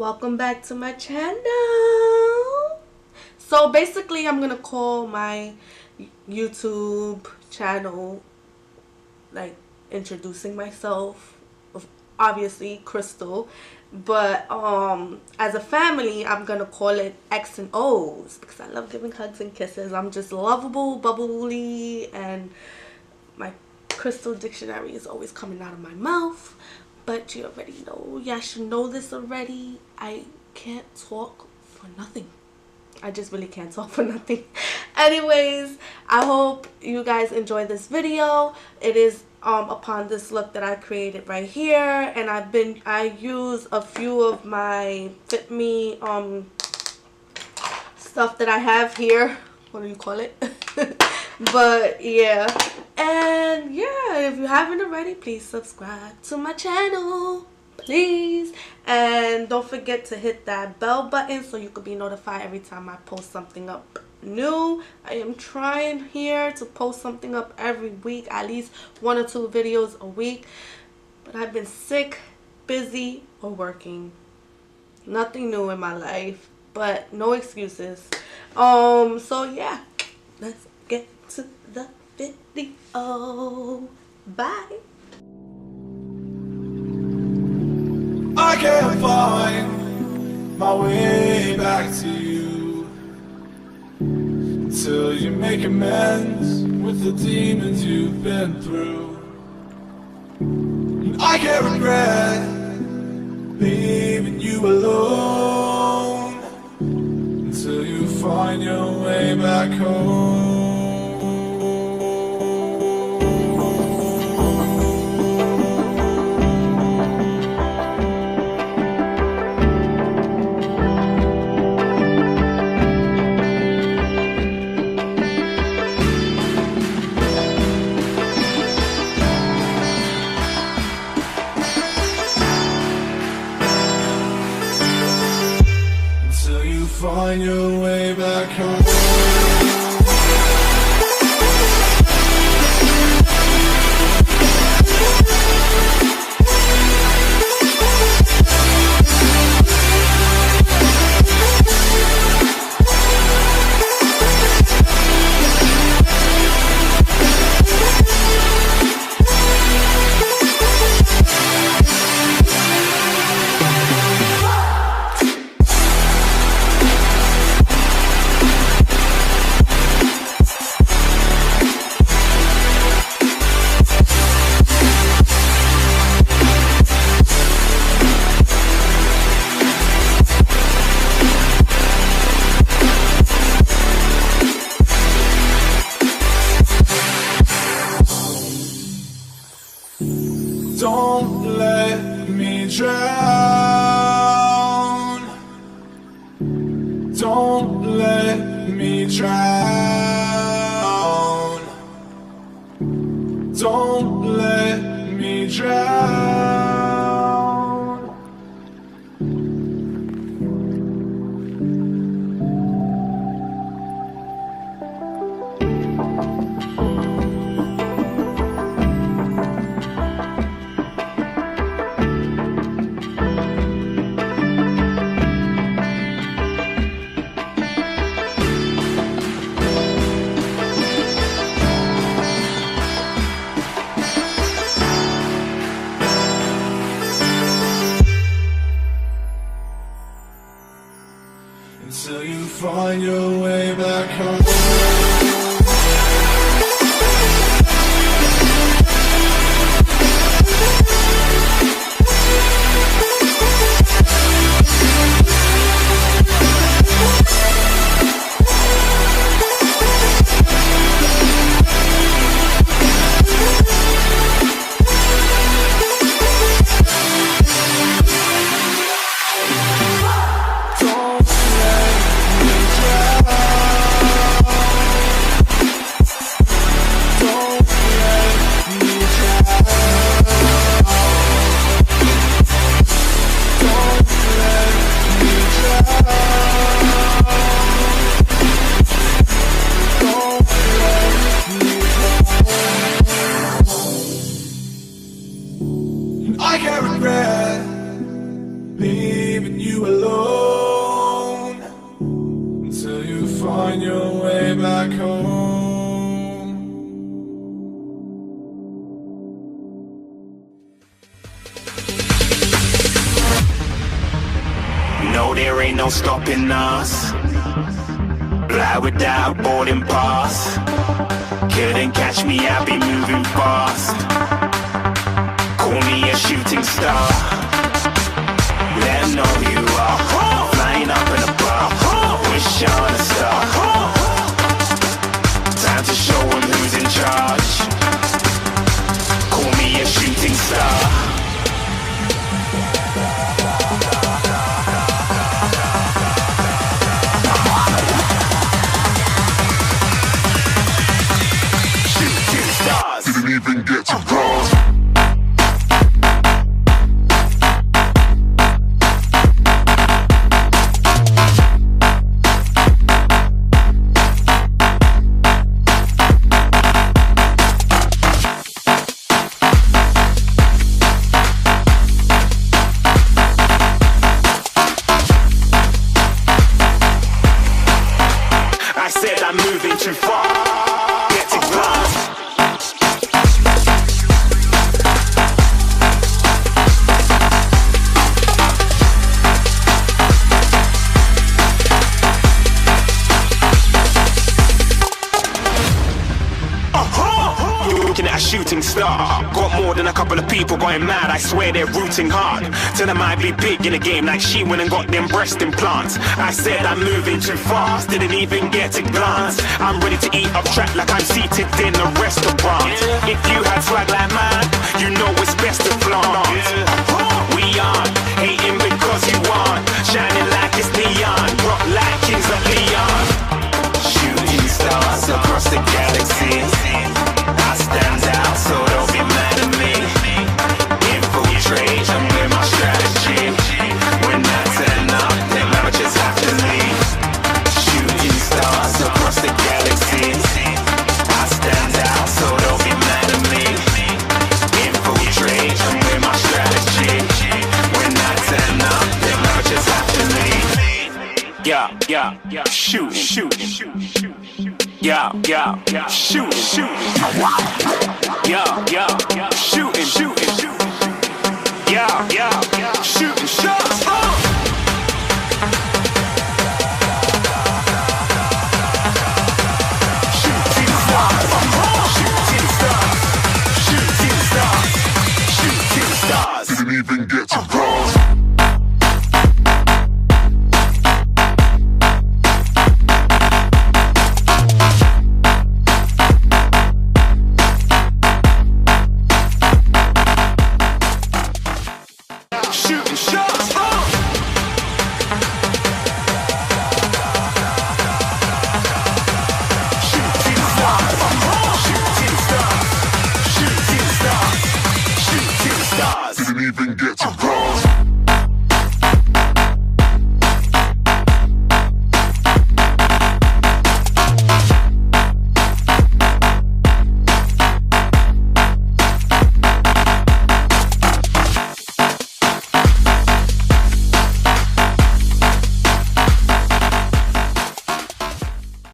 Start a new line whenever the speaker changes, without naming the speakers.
Welcome back to my channel. So basically I'm gonna call my YouTube channel like introducing myself, obviously Crystal, but as a family I'm gonna call it X and O's because I love giving hugs and kisses. I'm just lovable, bubbly, and my Crystal dictionary is always coming out of my mouth. But you already know, y'all should know this already. I can't talk for nothing. I just really can't talk for nothing. Anyways, I hope you guys enjoy this video. It is upon this look that I created right here, and I use a few of my Fit Me stuff that I have here. What do you call it? But yeah, and yeah, if you haven't already, please subscribe to my channel, please, and don't forget to hit that bell button so you could be notified every time I post something up new. I am trying here to post something up every week, at least 1 or 2 videos a week, but I've been sick, busy, or working. Nothing new in my life, but no excuses. So yeah, let's get to the video. Bye.
I can't find my way back to you until you make amends with the demons you've been through. And I can't regret leaving you alone until you find your way back home. Find your way back home. Don't let me drown. Don't let me drown. Don't let me drown. there ain't no stopping us. Fly without boarding pass. Couldn't catch me, I'll be moving fast. Call me a shooting star. Let 'em know who you are. Flying up in a bar. Wish on a star. Time to show 'em who's in charge. Call me a shooting star. Didn't even get to cross. I said I'm moving too far. Get to glass. Looking at a shooting star. Got more than a couple of people going mad. I swear they're rooting hard. Tell them I'd be big in the game like she went and got them breast implants. I said I'm moving too fast. Didn't even get a glance. I'm ready to eat up track like I'm seated in a restaurant. If you had swag like mine, you know it's best to flaunt. We aren't hating because you aren't. Shining like it's neon. Rock like Kings of Leon. Shooting stars across the galaxy. I stand out, so don't be mad at me. Infiltrate, I'm with my strategy. When I turn up, then I just have to leave. Shooting stars across the galaxy. I stand out, so don't be mad at me. Infiltrate, I'm with my strategy. When I turn up, then I just have to leave. Yeah, shooting. Yeah, shooting. Yeah, shooting. Yeah, shooting shots. Shooting stars. Didn't even get to cross. Shooting shots. Shooting stars. Didn't even get to cross.